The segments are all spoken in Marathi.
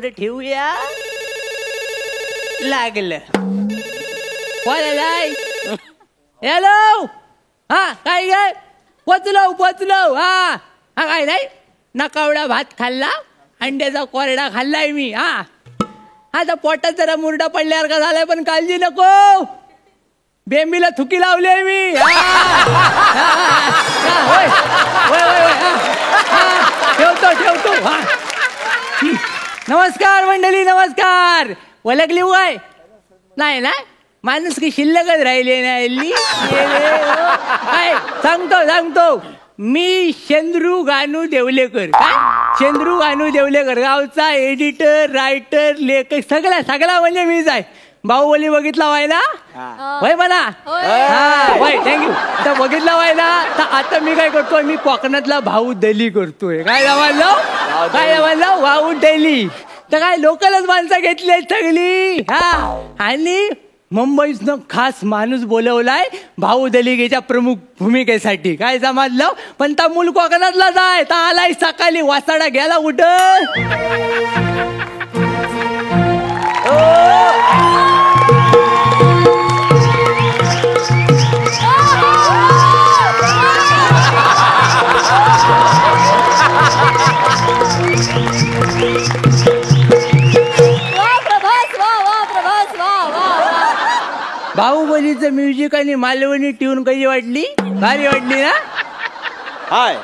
इकडे ठेवूया. लागलं. कोण आलाय? हॅलो. हा काय काय पोचलो. हा काय नाही नकावडा भात खाल्ला, अंड्याचा कोरडा खाल्लाय मी. हा आता पोटात जरा मुरडा पडल्यावर का झालाय, पण काळजी नको. बेंबीला थुकी लावली मी. ठेवतो. नमस्कार मंडळी, नमस्कार. ओळखली वय नाही ना, माणूस की शिल्लकच राहिले नाही. काय सांगतो मी चंद्रू गानू देवलेकर. काय चंद्रू गानू देवलेकर, गावचा एडिटर, रायटर, लेखक, सगळा म्हणजे मीच आहे. बाहुबली बघितला वाय ना? होय म्हणा. हा होय, थँक्यू. आता बघितला वाय ना, तर आता मी काय करतोय, मी कोकणातला बाहुबली करतोय. काय जमानलो बाहुबली. तर काय लोकलच माणसं घेतली सगळी. हा आणि मुंबईतनं खास माणूस बोलवलाय बाहुबलीच्या प्रमुख भूमिकेसाठी. काय समजलं, पण ता मूल कोकणातलाच आहे. ता आलाय सकाळी वासाडा गेला कुठं. बाहुबलीचं म्युझिक आणि मालवणी ट्यून कशी वाटली? भारी वाटली ना? हाय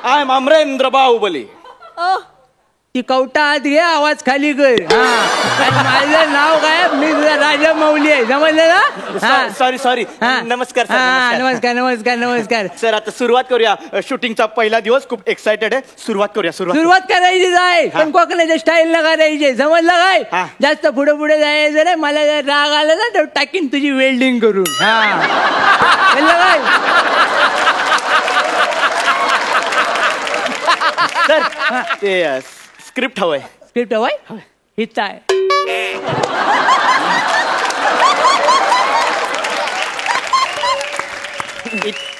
आय एम अमरेंद्र बाहुबली. ती कवटा आत घे, आवाज खाली कर. माझं नाव काय, मी राजा मौली आहे. समजलं ना? सॉरी. नमस्कार नमस्कार. सर आता सुरुवात करूया. शूटिंगचा पहिला दिवस खूप एक्साइटेड आहे. सुरुवात करायची आहे, पण कोकणाच्या स्टाईल न करायची. समजलं काय? जास्त पुढे जायचं नाही. मला जर राग आला ना तर टाकीन तुझी वेल्डिंग करून. काय सर ते स्क्रिप्ट हवंय. हिच आहे.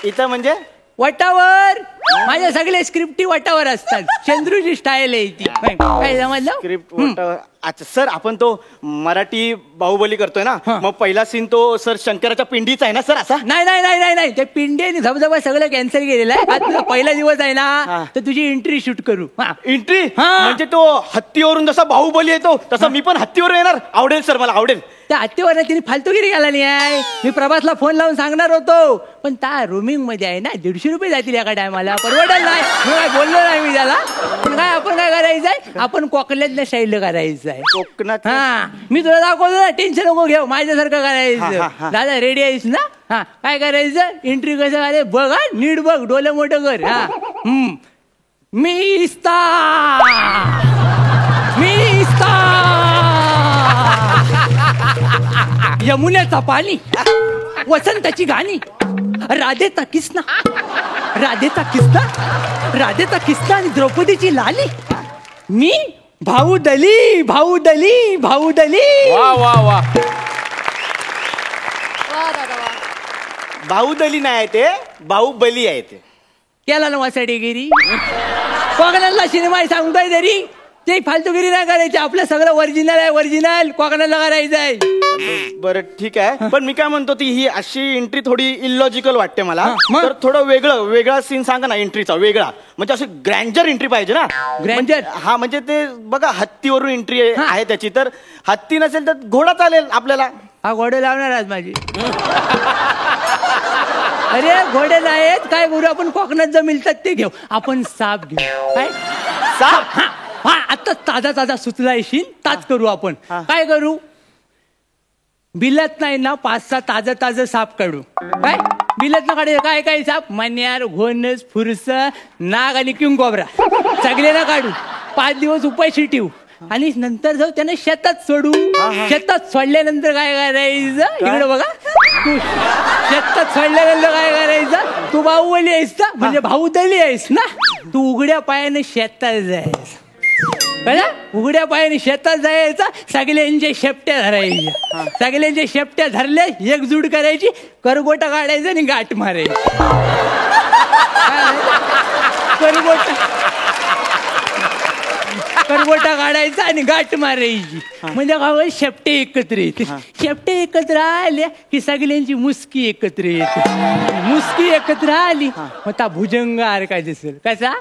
इथं म्हणजे वटावर. माझ्या सगळे स्क्रिप्टी वटावर असतात. चंद्रूची स्टाईल आहे ती. काय समजलं? स्क्रिप्ट वटावर. अच्छा सर, आपण तो मराठी बाहुबली करतोय ना, मग पहिला सीन तो सर शंकराच्या पिंडीचा आहे ना सर? असा नाही. ते पिंडी आणि धबधबा सगळं कॅन्सल केलेलं आहे. आज तुझा पहिला दिवस आहे ना, तर तुझी एंट्री शूट करू. एंट्री म्हणजे तो हत्तीवरून जसा बाहुबली येतो तसा मी पण हत्तीवर येणार. आवडेल सर, मला आवडेल. त्या हत्तीवर तिने फालतूगिरी घाला नाही आहे. मी प्रभासला फोन लावून सांगणार होतो, पण त्या रोमिंग मध्ये आहे ना, 150 रुपये जातील एका टायमाला. परवडेल नाही म्हणून काय बोललो नाही मी त्याला. पण काय आपण काय करायचंय, आपण कोकणातल्या स्टाईल करायचं आहे. कोकणात मी तुला दाखवतो ना, टेन्शन नको घेऊ. माझ्यासारखं करायचं. दादा रेडी आहेस ना? काय करायचं, एंट्री कसं झाले बघ. नीट बघ, डोलं मोठं कर. मी यमुनेचा पाणी, वसंताची गाणी, राधेचा किस्सा आणि द्रौपदीची लाली. मी बाहुबली. वा बाहुबली नाही आहे ते, बाहुबली आहे ते. केला ना वासाडेगिरी. कोकणातला सिनेमा सांगतोय तरी ते फालतूगिरी नाही करायची. आपलं सगळं ओरिजिनल कोकणाला करायचं आहे. बरं ठीक आहे, पण मी काय म्हणतो, ती ही अशी एंट्री थोडी इलॉजिकल वाटते मला. तर थोडं वेगळा सीन सांगा ना एंट्रीचा. वेगळा म्हणजे अशी ग्रँजर एंट्री पाहिजे ना. ग्रँजर? हा म्हणजे ते बघा, हत्तीवरून एंट्री आहे त्याची. तर हत्ती नसेल तर घोडा चालेल आपल्याला. हा घोडे लावणार आज माझी. अरे घोडे नाहीत काय करू आपण, कोकणात जर मिळतात ते घेऊ. आपण साप घेऊ. काय साप? आता ताजा सुचला येशील, ताज करू आपण. काय करू, बिलत नाही ना 5-6 ताजं साप काढू. काय बिलत ना काढायचं. काय साप, मन्यार, घोणस, फुरस, नाग आणि किंगकोब्रा सगळे ना काढू. 5 दिवस उपाशी ठेवू आणि नंतर जाऊ त्यांना शेतात सोडू. शेतात सोडल्यानंतर काय करायचं, इकडे बघा. तू शेतात सोडल्यानंतर काय करायचं, तू बाहुबली आहेस ना, म्हणजे बाहुबली आहेस ना. तू उघड्या पायाने शेतात जायचं. उघड्या पायाने शेतात जायचं. सगळ्यांच्या शेपट्या धरायच्या. सगळ्यांच्या शेपट्या धरल्या, एकजूट करायची, करगोटा काढायचं आणि गाठ मारायची. करगोटा करबोटा काढायचा आणि गाठ मारायची. म्हणजे गावात शेपटे एकत्र येते. शेपटे एकत्र आले की सगळ्यांची मुसकी एकत्र येते. मुसकी एकत्र आली मग त्या भुजंग काय दिसेल कसा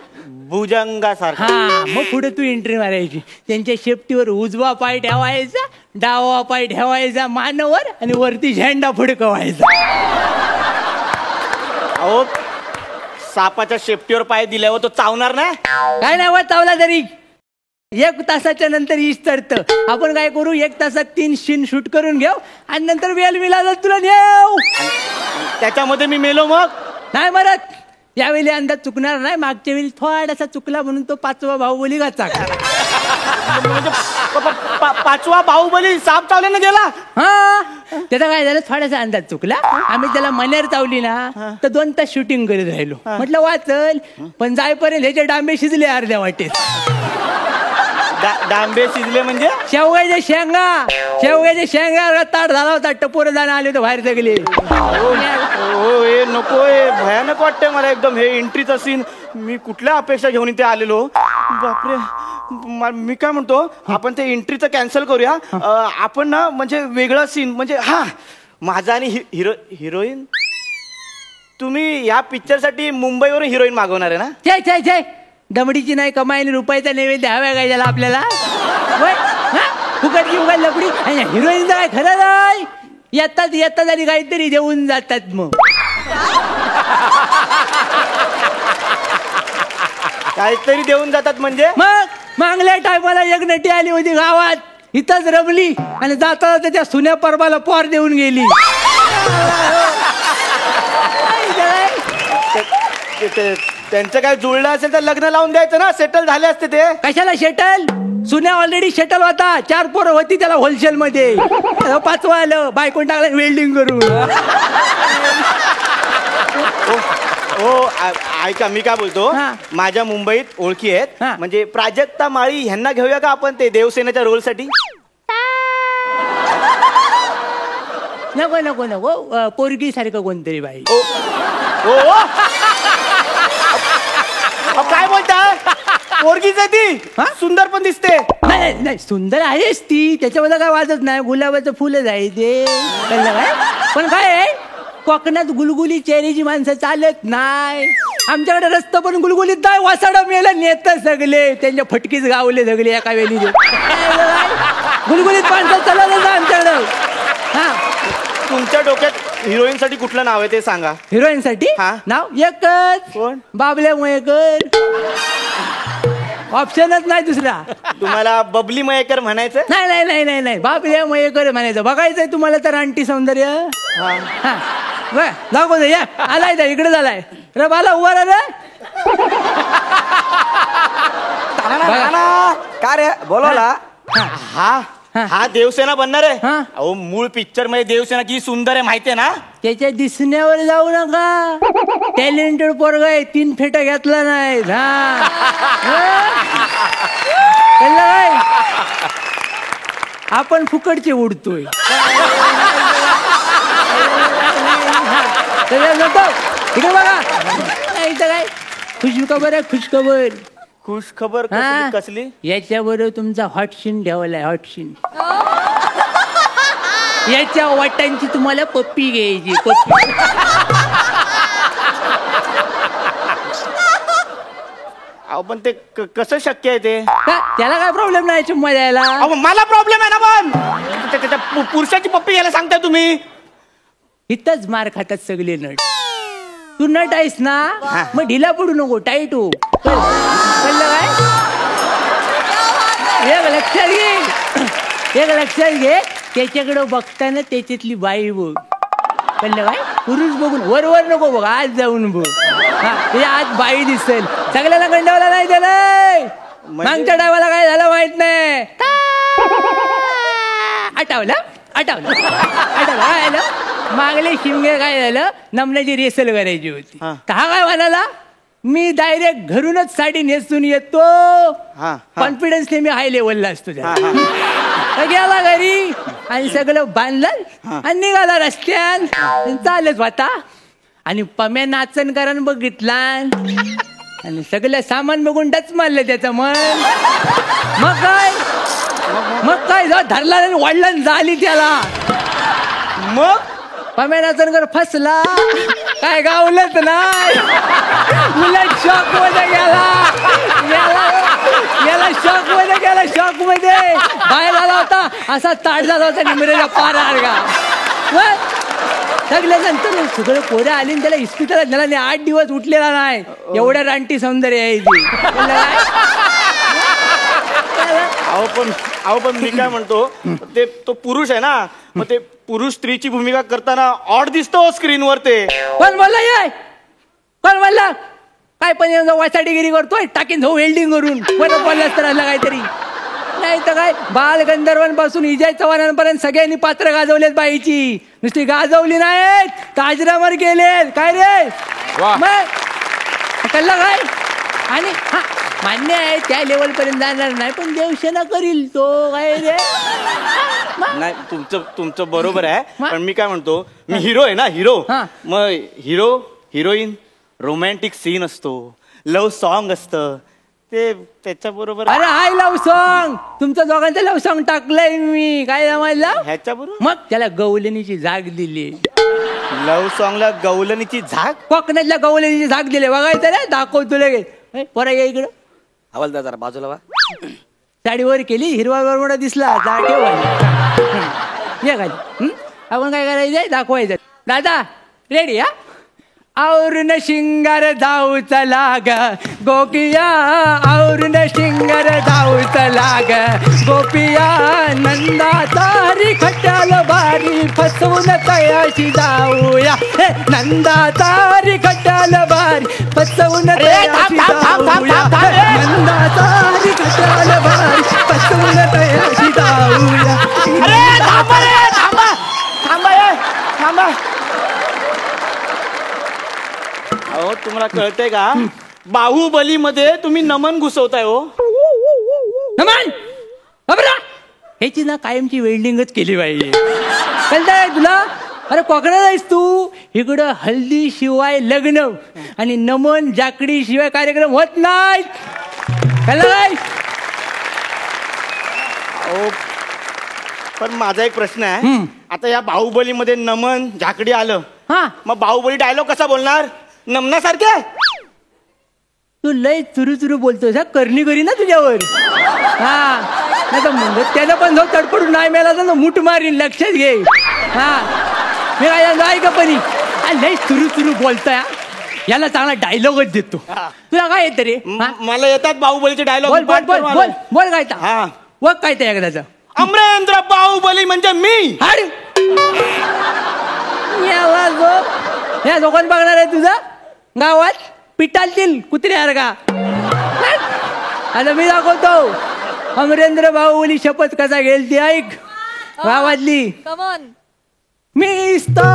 भुजंगासारखा. हा मग पुढे तू एंट्री मारायची. त्यांच्या शेपटीवर उजवा पाय ठेवायचा, डावा पाय ठेवायचा मानवर आणि वरती झेंडा फडकवायचा. अहो सापाच्या शेपटीवर पाय दिल्यावर तो चावणार नाही. काय नाही चावला तरी 1 तासाच्या नंतर ईश तरत. आपण काय करू 1 तासात 3 सीन शूट करून घेऊ आणि नंतर वेल मिळाला तुला नेऊ. त्याच्यामध्ये मी मेलो मग नाही मरत. यावेळी अंदाज चुकणार नाही. मागच्या वेळी थोडासा चुकला म्हणून तो 5वा बाहुबली गाचा. म्हणजे पाचवा बाहुबली साप चावल्यानं गेला. हा त्याचा काय झालं थोडासा अंदाज चुकला. आम्ही त्याला मनेर चावली ना तर 2 तास शूटिंग करत राहिलो. म्हटलं वाचल पण जायपर्यंत ह्याचे डांबे शिजले अर्ध्या वाटेत. डांबे शिजले म्हणजे शेवगाच्या शेंगा ताट झाला होता. टपोर जाणं आले होते बाहेर सगळे. हे नको भयानक वाटतंय मला एकदम हे एंट्रीचा सीन. मी कुठल्या अपेक्षा घेऊन इथे आलेलो. बापरे मी काय म्हणतो आपण ते एंट्रीचं कॅन्सल करूया. आपण ना म्हणजे वेगळा सीन म्हणजे हा माझा आणि हिरोईन. तुम्ही या पिक्चरसाठी मुंबईवरून हिरोईन मागवणार आहे ना. जय दमडीची नाही कमाई रुपयाचा नैवेद्य हव्या काय झाला आपल्याला. फुकटची उगाच लपडी. हिरोईन काय खरं नाही. येतात आणि काहीतरी देऊन जातात. मग काहीतरी देऊन जातात म्हणजे मग मागल्या टायमाला एक नटी आली होती गावात. इथंच रमली आणि जाता त्या सुन्या परबाला पोर देऊन गेली. त्यांचं काय जुळलं असेल तर लग्न लावून द्यायचं ना. सेटल झाले असते ते. कशाला शेटल. सुन्या ऑलरेडी शेटल होता. 4 पोरं होती त्याला होलसेल मध्ये. 5वा आलं बायकोन टाकलं वेल्डिंग करून. हो ऐका मी काय बोलतो माझ्या मुंबईत ओळखी आहेत. म्हणजे प्राजक्ता माळी ह्यांना घेऊया का आपण ते देवसेनेच्या रोल साठी. नको पोरगी सारखं कोणतरी बाई. काय बोलताय पोरगीच आहे ती. सुंदर पण दिसते. नाही सुंदर आहेच ती. त्याच्यामध्ये काय वाटत नाही. गुलाबाचं फुलच आहे ते. काय पण काय आहे कोकणात गुलगुली चेहऱ्याची माणसं चालत नाही. आमच्याकडे रस्ता पण गुलगुलीत नाही. वासाडा मेला नेत सगळे. त्यांच्या फटकीच गावले सगळे एका वेळी. गुलगुलीत माणसं चालत नाही आमच्याकडं. हा तुमच्या डोक्यात हिरोईन साठी कुठलं नाव आहे ते सांगा. हिरोईन साठी नाव एकच. कोण. बाबल्या मयेकर. ऑप्शनच नाही दुसरा. तुम्हाला बबली मयेकर म्हणायचं. नाही बाबल्या मयेकर म्हणायचं. बघायचंय तुम्हाला तर आंटी सौंदर्य. दाखव या आलाय त्या इकडे झालाय. रे बाला उभा रे. का रे बोलवला. हा देवसेना बनणार आहे. अहो मूळ पिक्चर मध्ये देवसेना किती सुंदर आहे माहितीये ना. त्याच्या दिसण्यावर जाऊ नका. टॅलेंटेड पोरगा आहे. 3 फेटा घेतला नाही. आपण फुकटचे उडतोय. इकडे बघा इथं काय खुशखबर आहे. खुशखबर कसली. याच्याबरोबर तुमचा हॉट सीन ठेवलाय. हॉट सीन याच्या वाटांची तुम्हाला पप्पी घ्यायची. पप्पी पण ते कसं शक्य आहे ते. त्याला काय प्रॉब्लेम नाही चुम्मा द्यायला. मला प्रॉब्लेम आहे ना. पण पुरुषाची पप्पी घ्यायला सांगताय तुम्ही. इथंच मार खातात सगळे नट. तू नट आहेस ना मग ढिला पडू नको. टाईट हो. कळलं काय. एक लक्षात घे. त्याच्याकडं बघताना त्याच्यातली बाई बघ. कळलं काय. पुरुष बघून वर नको बघ. आज जाऊन बघ. त्याच्या आज बाई दिसेल. सगळ्याला गंडावला नाही त्याला. मागच्या डायवाला काय झालं माहित नाही. आठवलं मागले शिमगे काय झालं. नमण्याची रेसल करायची होती. हा काय म्हणाला मी डायरेक्ट घरूनच साडी नेसून येतो. कॉन्फिडन्सने मी हाय लेवलला असतो. गेला घरी आणि सगळं बांधलं आणि निघाला रस्त्यान चालत होता. आणि पम्या नाचन करण बघितला. आणि सगळं सामान बघून डच मारलं त्याचं मन. मग काय धरला आणि वाढला झाली त्याला. मग पमेनाचनकर फसला, काय गावलंच नाही, उलट शॉक मध्ये गेला. शॉक मध्ये बाहेर आला होता, असा ताट झाला होता निमरेला पार का. सगळं पोरं आली आणि त्याला इस्पितळात झाला नाही, 8 दिवस उठलेला नाही. एवढ्या रानटी सौंदर्य आहे ती. अहो पण मी काय म्हणतो, ते तो पुरुष आहे ना, मग ते पुरुष स्त्रीची भूमिका करताना ऑड दिसतो स्क्रीनवर. ते कोण बोलला काय पण वाचाडीगिरी करतोय, टाकीन जाऊ वेल्डिंग करून परत बोललास तर काहीतरी. नाही तर काय, बाल गंधर्वांपासून इजय चव्हाणांपर्यंत सगळ्यांनी पात्र गाजवलेत बाईची. नुसती गाजवली नाहीत, ताजरामर गेलेत. काय रे मग कळलं काय. आणि हा मान्य आहे त्या लेवल पर्यंत जाणार नाही, पण देवसेना करील तो. काय रे नाही, तुमचं बरोबर आहे. पण मी काय म्हणतो, मी हिरो आहे ना, हिरो. मग हिरो हिरोईन रोमॅन्टिक सीन असतो, लव्ह सॉन्ग असतं, ते त्याच्या बरोबर. अरे हाय लव्ह सॉन्ग, तुमचं दोघांचं लव्ह सॉन्ग टाकलंय मी. काय जमायला ह्याच्या बरोबर. मग त्याला गवलनीची झाग दिली. लव्ह सॉन्गला गवलनीची झाग, कोकणातल्या गवलनीची झाग दिली. बघायचं रे, दाखवतो लगेच. पोरा या इकडं. हवालदार जरा बाजूला वा. साडीवर केली, हिरवा बरमुडा दिसला, जा ठेव ये खाली. आपण काय करायचंय, दाखवायचं. दादा रेडी हा. औरन शिंगार जाऊ चला ग गोपिया, औरन शिंगार जाऊ चला ग गोपिया, नंदा तारी खट्याल बारी फसवून तयाशी जाऊया. नंदा तारी खट्याल बारी फसवून तयाशी जाऊया. नंदा तारी खट्याल बारी फसवून तयाशी जाऊया. थांबा. अहो तुम्हाला कळतंय का, बाहुबली मध्ये तुम्ही नमन घुसवताय. हो नमन ह्याची ना कायमची वेल्डिंगच केली पाहिजे. कळतंय तुला. अरे कोकणात आहेस तू, इकडं हल्दी शिवाय लग्न आणि नमन जाकडी शिवाय कार्यक्रम होत नाही. कळलं. पण माझा एक प्रश्न आहे, आता या बाहुबली मध्ये नमन झाकडी आलं, मग बाहुबली डायलॉग कसा बोलणार नमनासारखे. तू लय चुरू चुरू बोलतोस, करणी करी ना तुझ्यावर. हा नाही तर मग त्यानं पण जाऊ तडपडून नाही मिळाला तर मूठ मारीन, लक्षात घे. हा मी काय ऐका पण लय चुरू चुरू बोलतोय, याला चांगला डायलॉगच देतो. तुला काय येतं रे. मला येतात बाहुबलीचे डायलॉग. बोल काय तर वग काय तर एकदाच. अमरेंद्र बाहुबली म्हणजे मी. या दोघांना बघणार आहे तुझं गावात पिटालतील कुत्र्यासारखा. आता मी दाखवतो अमरेंद्र बाहुबली शपथ कसा घेईल ती ऐक. गावातली मिस्तो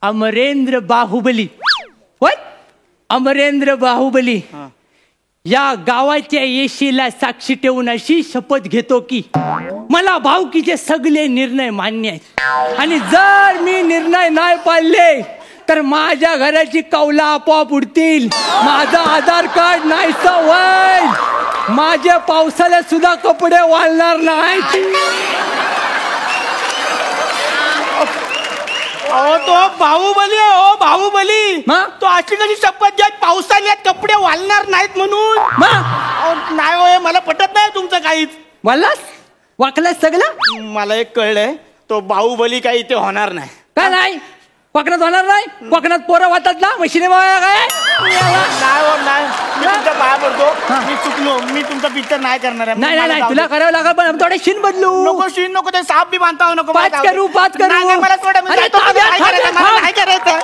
अमरेंद्र बाहुबली. होय अमरेंद्र बाहुबली या गावाच्या येशीला साक्षी ठेवून अशी शपथ घेतो की मला भावकीचे सगळे निर्णय मान्य आहेत, आणि जर मी निर्णय नाही पाळले तर माझ्या घराची कौला आपोआप उडतील, माझं आधार कार्ड नाही होईल, माझ्या पावसाळ्यात सुद्धा कपडे वाळणार नाहीत. तो बाहुबली आहे. हो बाहुबली तो अशी कशी शपथ घ्या पावसाळ्यात कपडे वाळणार नाहीत म्हणून. नाही होय, मला पटत नाही तुमचं काहीच. वाळलास वाकलास सगळं. मला एक कळलंय, तो बाहुबली काही इथे होणार नाही. काय नाही कोकणात होणार नाही. कोकणात पोरं वाटतात ना मशिने काय. नाही मी तुमच्या पाया पडतो, मी चुकलो, मी तुमचा पिक्चर नाही करणार आहे. नाही तुला करावं लागेल, पण थोडे शीन बदलू. नको शीन नको, ते साप बी बांधता नको. पाच करू मला सोडा, नाही करायचं.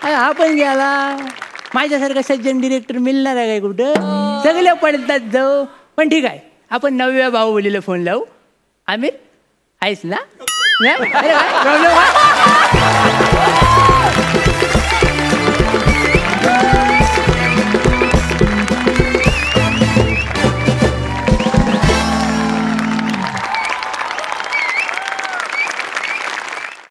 हा पण गेला. माझ्यासारखा सज्जन डिरेक्टर मिळणार आहे काय कुठं. सगळे पडतात जाऊ. पण ठीक आहे, आपण 9व्या बाहुबलीला फोन लावू. आमिर आहेस ना. प्रॉब्लेम